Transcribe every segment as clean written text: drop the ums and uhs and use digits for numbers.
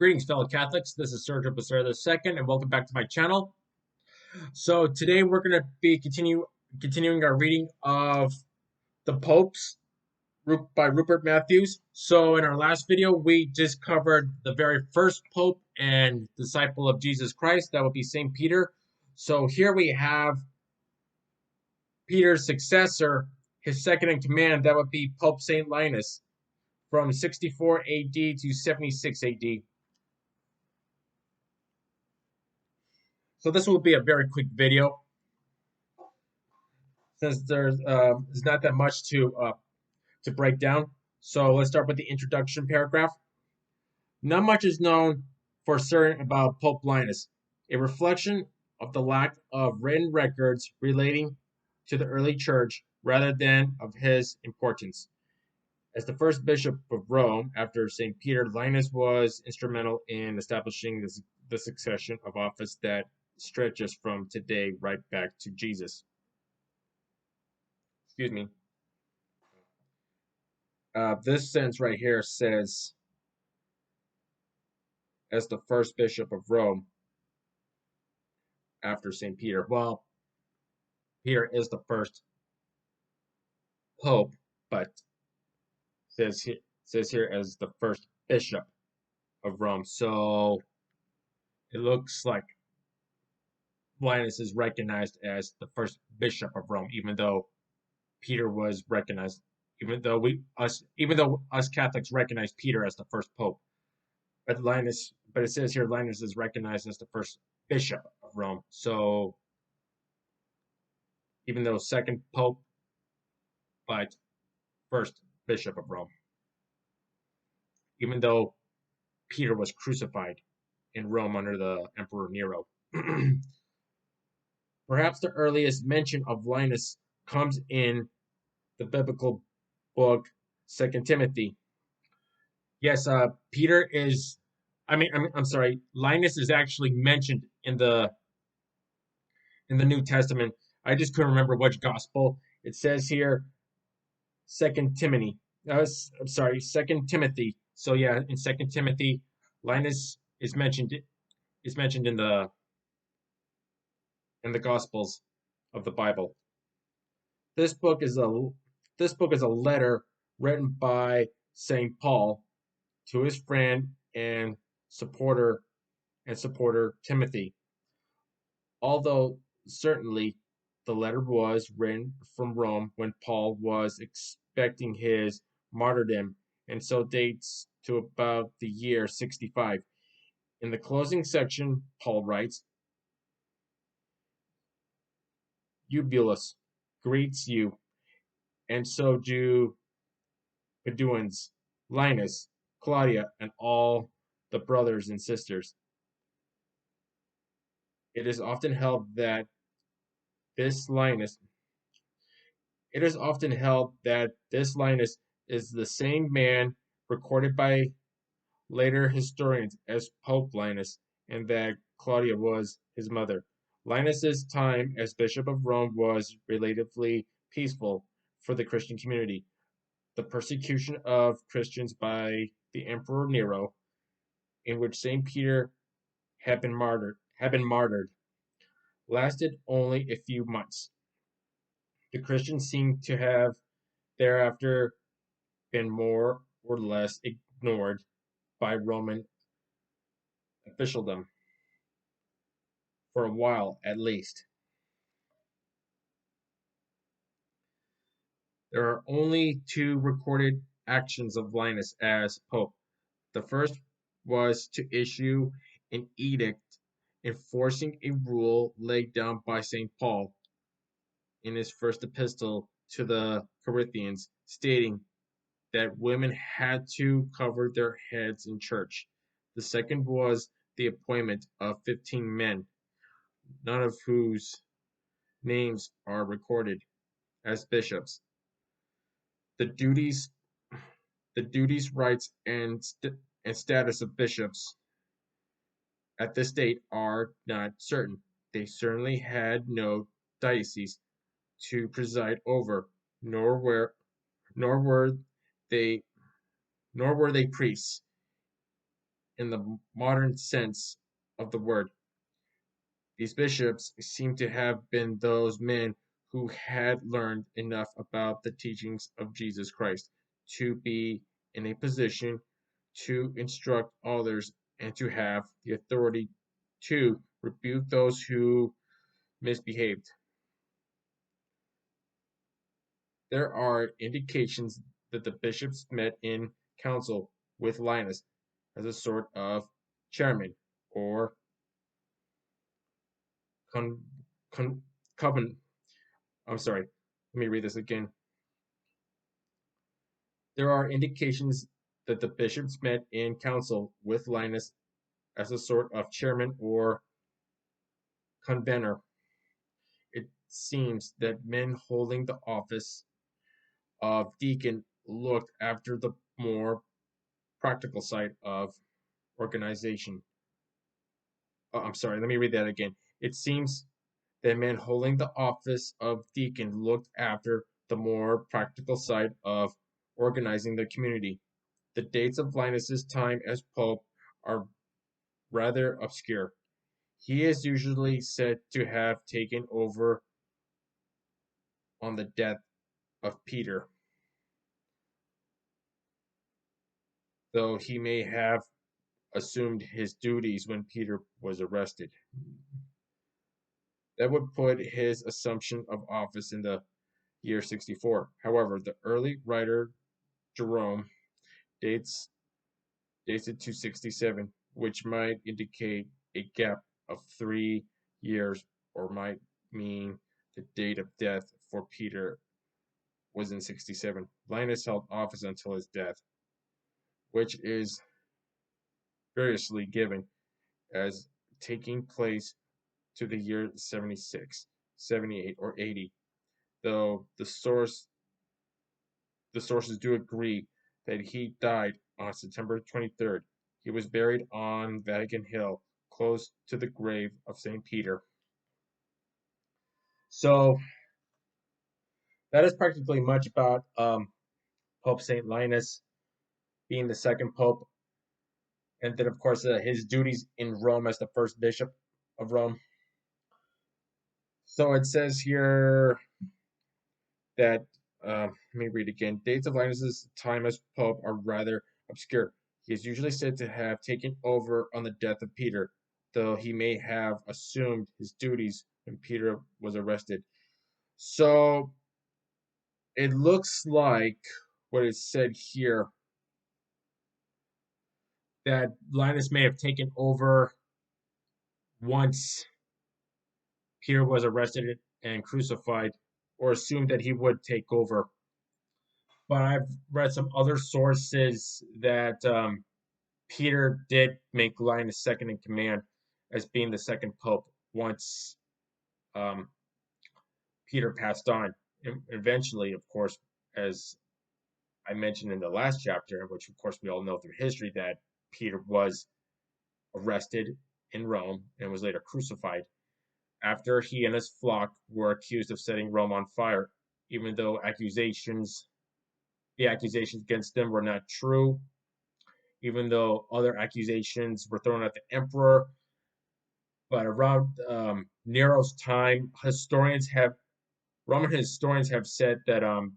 Greetings, fellow Catholics. This is Sergio Becerra II, and welcome back to my channel. So today we're going to be continuing our reading of the Popes by Rupert Matthews. So in our last video, we just covered the very first Pope and disciple of Jesus Christ. That would be St. Peter. So here we have Peter's successor, his second in command. That would be Pope St. Linus from 64 AD to 76 AD. So this will be a very quick video since there's not that much to break down. So let's start with the introduction paragraph. Not much is known for certain about Pope Linus, a reflection of the lack of written records relating to the early church rather than of his importance. As the first bishop of Rome after St. Peter, Linus was instrumental in establishing the succession of office that stretches from today right back to Jesus. Excuse me. This sentence right here says, as the first bishop of Rome after St. Peter. Well, Peter is the first pope, but says here as the first bishop of Rome. So it looks like Linus is recognized as the first bishop of Rome, even though Peter was recognized, even though us Catholics recognize Peter as the first pope. But it says here Linus is recognized as the first bishop of Rome. So even though second pope, but first bishop of Rome. Even though Peter was crucified in Rome under the Emperor Nero. Perhaps the earliest mention of Linus comes in the biblical book 2 Timothy. Yes, Peter is. I'm sorry. Linus is actually mentioned in the New Testament. I just couldn't remember which gospel. It says here, 2 Timothy. I'm sorry, 2 Timothy. So yeah, in 2 Timothy, Linus is mentioned in the Gospels of the Bible. This book is a letter written by St. Paul to his friend and supporter Timothy. Although certainly the letter was written from Rome when Paul was expecting his martyrdom, and so dates to about the year 65. In the closing section, Paul writes, Eubulus greets you, and so do Beduans, Linus, Claudia, and all the brothers and sisters. It is often held that this Linus is the same man recorded by later historians as Pope Linus, and that Claudia was his mother. Linus's time as Bishop of Rome was relatively peaceful for the Christian community. The persecution of Christians by the Emperor Nero, in which St. Peter had been martyred, lasted only a few months. The Christians seem to have thereafter been more or less ignored by Roman officialdom, for a while at least. There are only two recorded actions of Linus as pope. The first was to issue an edict enforcing a rule laid down by St. Paul in his first epistle to the Corinthians, stating that women had to cover their heads in church. The second was the appointment of 15 men, none of whose names are recorded, as bishops. The duties, rights, and status of bishops at this date are not certain. They certainly had no diocese to preside over, nor were they priests. in the modern sense of the word. These bishops seem to have been those men who had learned enough about the teachings of Jesus Christ to be in a position to instruct others and to have the authority to rebuke those who misbehaved. There are indications that the bishops met in council with Linus as a sort of chairman or con, con, coven. I'm sorry, let me read this again. There are indications that the bishops met in council with Linus as a sort of chairman or convener. It seems that men holding the office of deacon looked after the more practical side of organization. I'm sorry, let me read that again. It seems that men holding the office of deacon looked after the more practical side of organizing the community. The dates of Linus's time as pope are rather obscure. He is usually said to have taken over on the death of Peter, though he may have assumed his duties when Peter was arrested. That would put his assumption of office in the year 64. However, the early writer Jerome dates it to 67, which might indicate a gap of 3 years, or might mean the date of death for Peter was in 67. Linus held office until his death, which is variously given as taking place to the year 76, 78, or 80, though the sources do agree that he died on September 23rd. He was buried on Vatican Hill, close to the grave of St. Peter. So that is practically much about Pope St. Linus being the second pope, and then, of course, his duties in Rome as the first bishop of Rome. So it says here that, let me read again. Dates of Linus's time as pope are rather obscure. He is usually said to have taken over on the death of Peter, though he may have assumed his duties when Peter was arrested. So it looks like what is said here that Linus may have taken over once Peter was arrested and crucified, or assumed that he would take over. But I've read some other sources that Peter did make Linus second in command as being the second pope once um, Peter passed on. And eventually, of course, as I mentioned in the last chapter, which of course we all know through history, that Peter was arrested in Rome and was later crucified after he and his flock were accused of setting Rome on fire, even though the accusations against them were not true, even though other accusations were thrown at the emperor. But around Nero's time, Roman historians have said that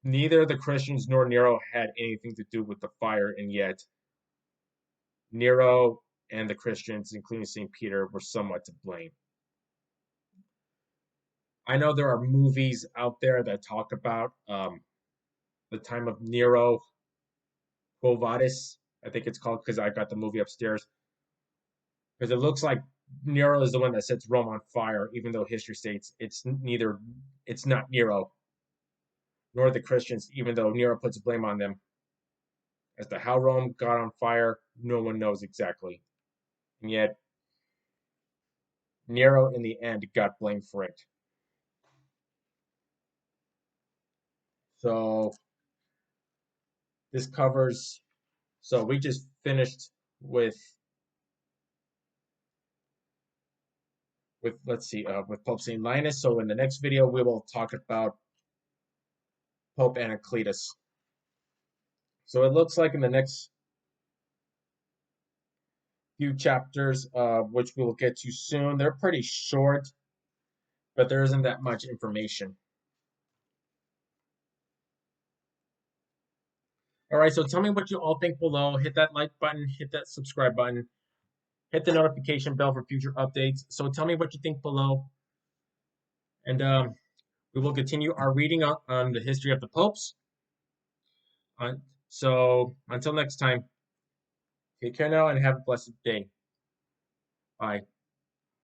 neither the Christians nor Nero had anything to do with the fire, and yet Nero and the Christians, including St. Peter, were somewhat to blame. I know there are movies out there that talk about the time of Nero Quo Vadis, I think it's called, because I got the movie upstairs. Because it looks like Nero is the one that sets Rome on fire, even though history states it's not Nero nor the Christians, even though Nero puts blame on them. As to how Rome got on fire, no one knows exactly. And yet, Nero in the end got blamed for it. So this covers. So we just finished with let's see, with Pope St. Linus. So in the next video, we will talk about Pope Anacletus. So it looks like in the next few chapters, which we'll get to soon. They're pretty short, but there isn't that much information. All right, so tell me what you all think below. Hit that like button, hit that subscribe button, hit the notification bell for future updates. So tell me what you think below, and we will continue our reading on the history of the popes. So until next time, take care now and have a blessed day. Bye.